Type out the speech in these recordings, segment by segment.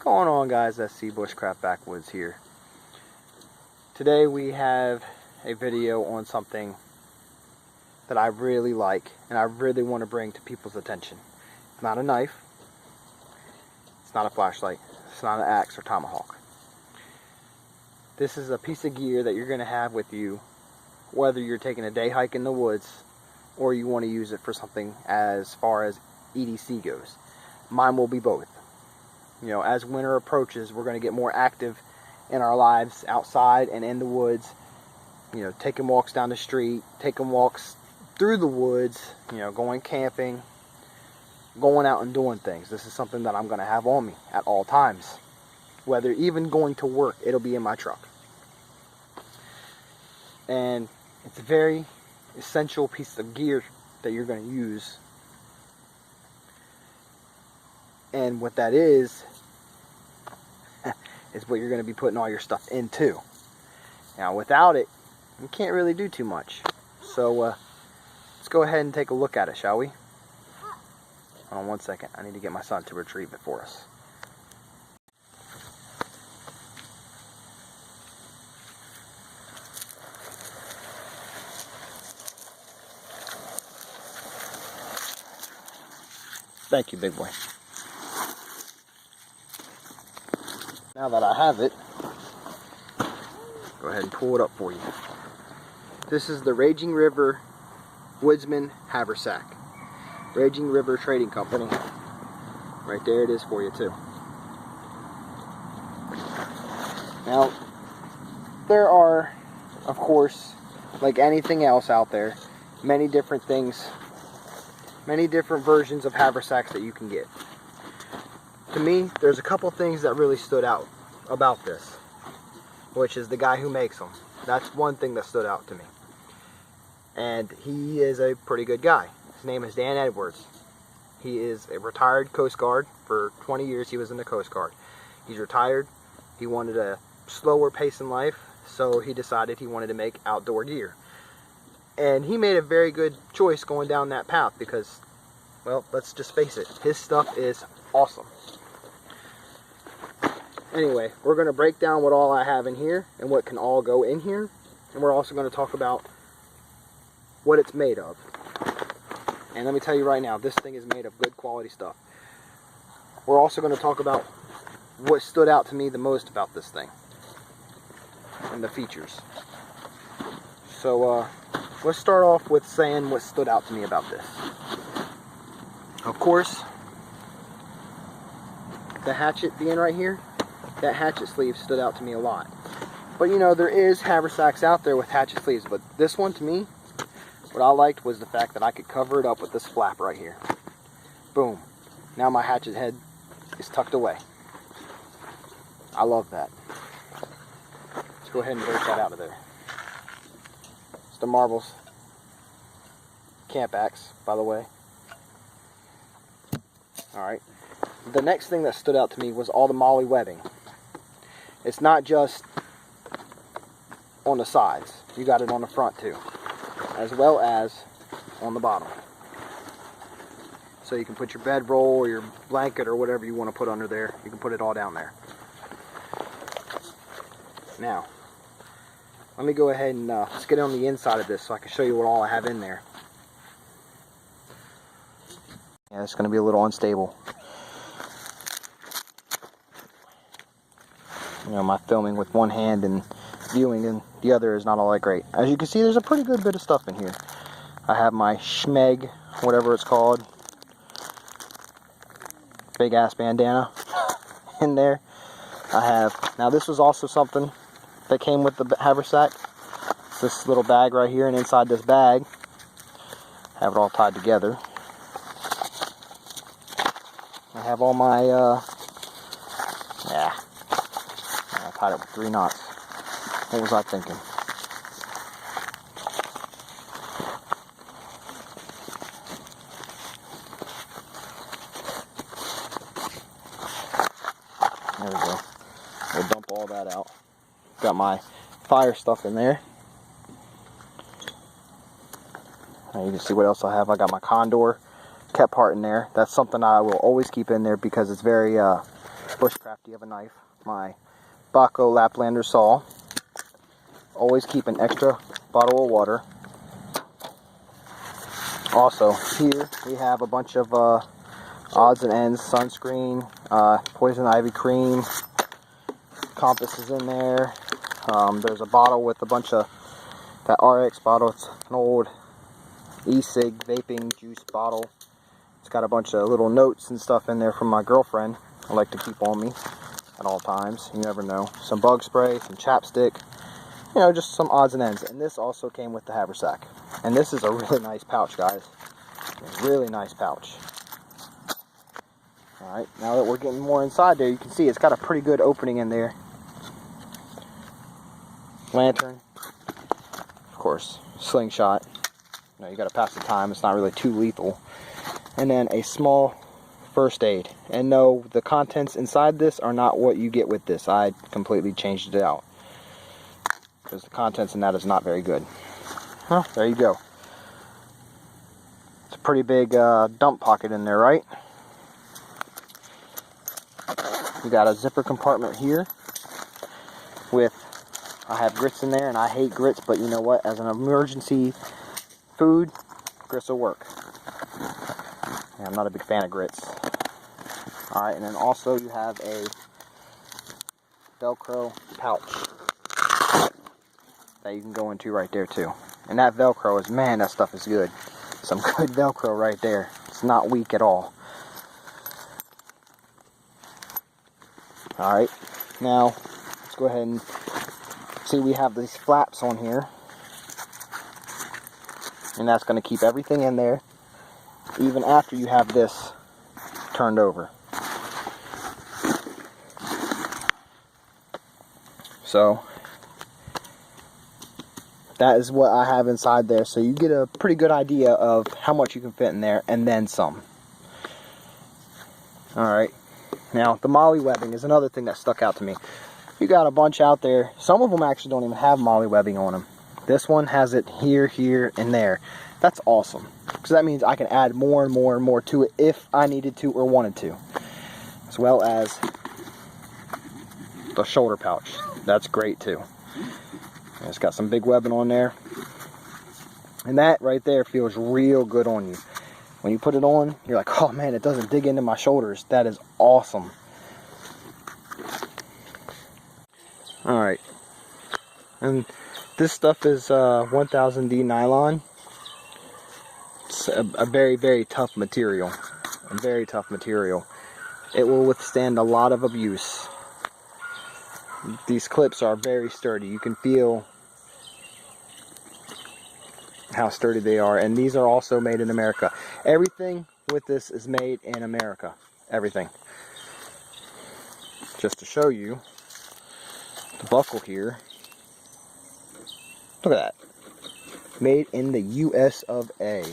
Going on, guys? SC Bushcraft Backwoods here. Today we have a video on something that I really like and I really want to bring to people's attention. It's not a knife, it's not a flashlight, it's not an axe or tomahawk. This is a piece of gear that you're going to have with you whether you're taking a day hike in the woods or you want to use it for something as far as EDC goes. Mine will be both. You know, as winter approaches, we're going to get more active in our lives outside and in the woods. You know, taking walks down the street, taking walks through the woods, you know, going camping, going out and doing things. This is something that I'm going to have on me at all times. Whether even going to work, it'll be in my truck. And it's a very essential piece of gear that you're going to use. And what that is what you're going to be putting all your stuff into. Now, without it, you can't really do too much. So, let's go ahead and take a look at it, shall we? Hold on one second. I need to get my son to retrieve it for us. Thank you, big boy. Now that I have it, go ahead and pull it up for you. This is the Raging River Woodsman haversack. Raging River Trading Company. Right there it is for you too. Now, there are, of course, like anything else out there, many different things, many different versions of haversacks that you can get. To me, there's a couple things that really stood out about this, which is the guy who makes them. That's one thing that stood out to me. And he is a pretty good guy. His name is Dan Edwards. He is a retired Coast Guard. For 20 years he was in the Coast Guard. He's retired. He wanted a slower pace in life, so he decided he wanted to make outdoor gear. And he made a very good choice going down that path because, well, let's just face it, his stuff is awesome. Anyway, we're going to break down what all I have in here and what can all go in here. And we're also going to talk about what it's made of. And let me tell you right now, this thing is made of good quality stuff. We're also going to talk about what stood out to me the most about this thing and the features. So let's start off with saying what stood out to me about this. Of course, the hatchet being right here, that hatchet sleeve stood out to me a lot. But you know, there is haversacks out there with hatchet sleeves, but this one to me, what I liked was the fact that I could cover it up with this flap right here. Boom. Now my hatchet head is tucked away. I love that. Let's go ahead and break that out of there. It's the Marbles camp axe, by the way. Alright. The next thing that stood out to me was all the molly webbing. It's not just on the sides. You got it on the front too, as well as on the bottom. So you can put your bedroll or your blanket or whatever you want to put under there. You can put it all down there. Now, let me go ahead and let's get on the inside of this so I can show you what all I have in there. Yeah, it's going to be a little unstable. You know, my filming with one hand and viewing in the other is not all that great. As you can see, there's a pretty good bit of stuff in here. I have my Schmeg, whatever it's called, big ass bandana in there. I have, now this was also something that came with the haversack. This little bag right here, and inside this bag, I have it all tied together. I have all my, I tied it with 3 knots. What was I thinking? There we go. We'll dump all that out. Got my fire stuff in there. Now you can see what else I have. I got my condor kept part in there. That's something I will always keep in there because it's very bushcraft, you have a knife, my Baco Laplander saw. Always keep an extra bottle of water. Also, here we have a bunch of odds and ends, sunscreen, poison ivy cream, compass is in there. There's a bottle with a bunch of, that RX bottle, it's an old e-cig vaping juice bottle. It's got a bunch of little notes and stuff in there from my girlfriend. I like to keep on me at all times. You never know. Some bug spray, some chapstick, you know, just some odds and ends. And this also came with the haversack. And this is a really nice pouch, guys. A really nice pouch. Alright, now that we're getting more inside there, you can see it's got a pretty good opening in there. Lantern. Of course, slingshot. You know, you gotta pass the time. It's not really too lethal. And then a small first aid. And no, the contents inside this are not what you get with this. I completely changed it out, because the contents in that is not very good. Huh, there you go. It's a pretty big dump pocket in there, right? We got a zipper compartment here with, I have grits in there, and I hate grits, but you know what? As an emergency food, grits will work. Yeah, I'm not a big fan of grits. Alright, and then also you have a Velcro pouch that you can go into right there too. And that Velcro is, man, that stuff is good. Some good Velcro right there. It's not weak at all. Alright, now let's go ahead and see, we have these flaps on here. And that's going to keep everything in there, even after you have this turned over. So that is what I have inside there. So you get a pretty good idea of how much you can fit in there, and then some. Alright, now the molly webbing is another thing that stuck out to me. You got a bunch out there. Some of them actually don't even have molly webbing on them. This one has it here, here, and there. That's awesome, because that means I can add more and more and more to it if I needed to or wanted to. As well as the shoulder pouch. That's great too. And it's got some big webbing on there. And that right there feels real good on you. When you put it on, you're like, oh man, it doesn't dig into my shoulders. That is awesome. Alright. And this stuff is 1000D nylon. It's a very, very tough material. A very tough material. It will withstand a lot of abuse. These clips are very sturdy. You can feel how sturdy they are. And these are also made in America. Everything with this is made in America. Everything. Just to show you, the buckle here. Look at that. Made in the US of A.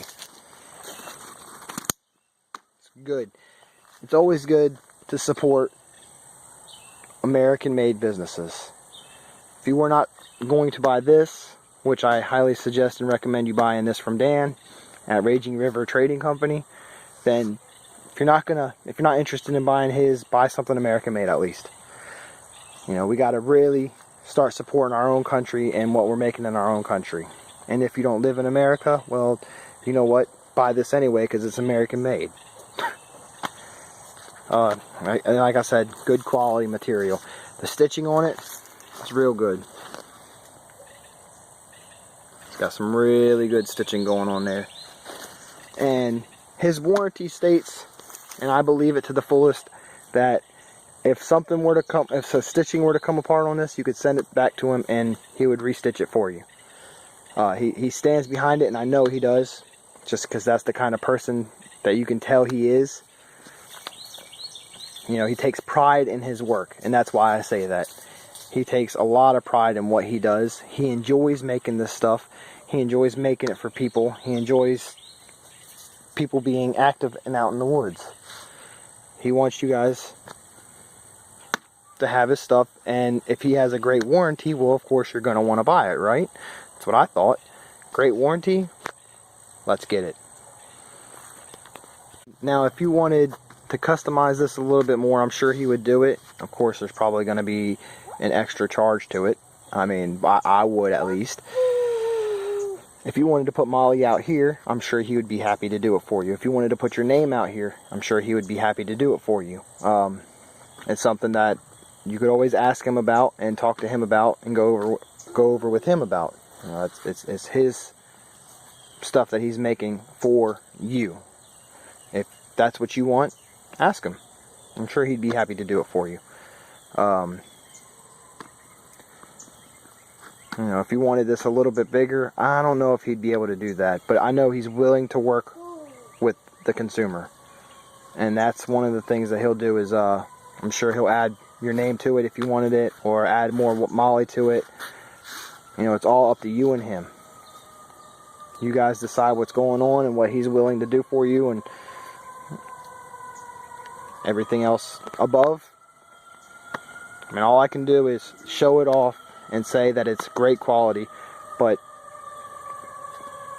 It's good. It's always good to support American-made businesses. If you were not going to buy this, which I highly suggest and recommend you buying this from Dan at Raging River Trading Company, then if you're not interested in buying his, buy something American-made at least. You know, we got to really start supporting our own country and what we're making in our own country. And if you don't live in America, well, you know what? Buy this anyway, because it's American-made. Like I said, good quality material. The stitching on it is real good. It's got some really good stitching going on there. And his warranty states, and I believe it to the fullest, that if something were to come, if the stitching were to come apart on this, you could send it back to him and he would restitch it for you. He stands behind it, and I know he does, just because that's the kind of person that you can tell he is. You know, he takes pride in his work, and that's why I say that. He takes a lot of pride in what he does. He enjoys making this stuff. He enjoys making it for people. He enjoys people being active and out in the woods. He wants you guys to have his stuff, and if he has a great warranty, well, of course you're going to want to buy it, right? That's what I thought. Great warranty, let's get it. Now, if you wanted to customize this a little bit more, I'm sure he would do it. Of course, there's probably going to be an extra charge to it. I mean, I would at least. If you wanted to put Molly out here, I'm sure he would be happy to do it for you. If you wanted to put your name out here, I'm sure he would be happy to do it for you. It's something that you could always ask him about and talk to him about and go over with him about. You know, it's his stuff that he's making for you. If that's what you want, ask him. I'm sure he'd be happy to do it for you. You know, if you wanted this a little bit bigger, I don't know if he'd be able to do that. But I know he's willing to work with the consumer. And that's one of the things that he'll do is, I'm sure he'll add your name to it if you wanted it, or add more Molly to it. You know, it's all up to you and him. You guys decide what's going on and what he's willing to do for you, and everything else above. I mean, all I can do is show it off and say that it's great quality, but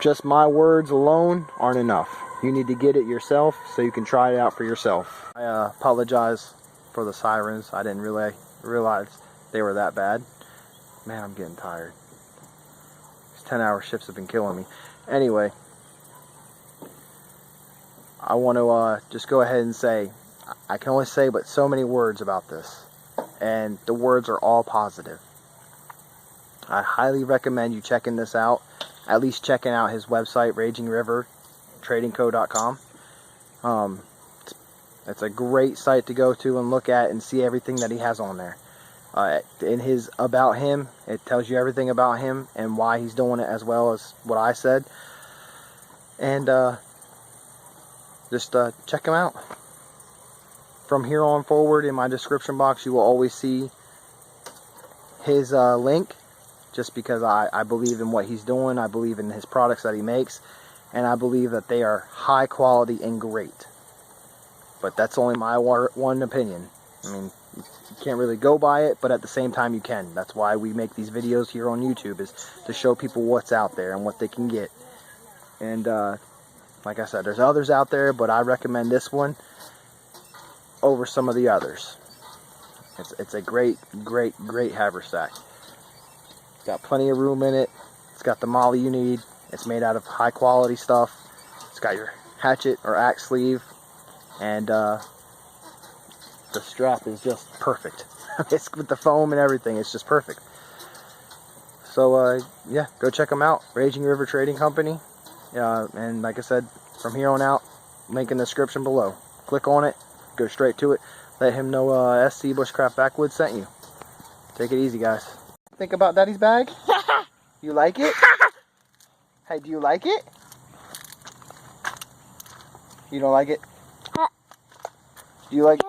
just my words alone aren't enough. You need to get it yourself so you can try it out for yourself. I apologize for the sirens. I didn't really realize they were that bad. Man, I'm getting tired. These 10-hour shifts have been killing me. Anyway, I want to just go ahead and say, I can only say but so many words about this, and the words are all positive. I highly recommend you checking this out, at least checking out his website, RagingRiverTradingCo.com. It's a great site to go to and look at and see everything that he has on there. In his About Him, it tells you everything about him and why he's doing it, as well as what I said. And just check him out. From here on forward, in my description box, you will always see his link, just because I believe in what he's doing. I believe in his products that he makes, and I believe that they are high quality and great. But that's only my one opinion. I mean, you can't really go by it, but at the same time you can. That's why we make these videos here on YouTube, is to show people what's out there and what they can get. And like I said, there's others out there, but I recommend this one over some of the others. It's a great haversack. It's got plenty of room in it. It's got the Molly you need. It's made out of high quality stuff. It's got your hatchet or axe sleeve, and the strap is just perfect. It's with the foam and everything. It's just perfect. So yeah, go check them out. Raging River Trading Company. And like I said, from here on out, link in the description below. Click on it. Go straight to it. Let him know SC Bushcraft Backwoods sent you. Take it easy, guys. Think about Daddy's bag? You like it? Hey, do you like it? You don't like it? Do you like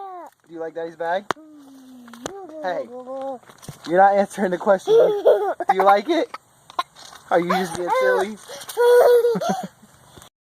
Daddy's bag? Hey, you're not answering the question. Do you like it? Are you just being silly?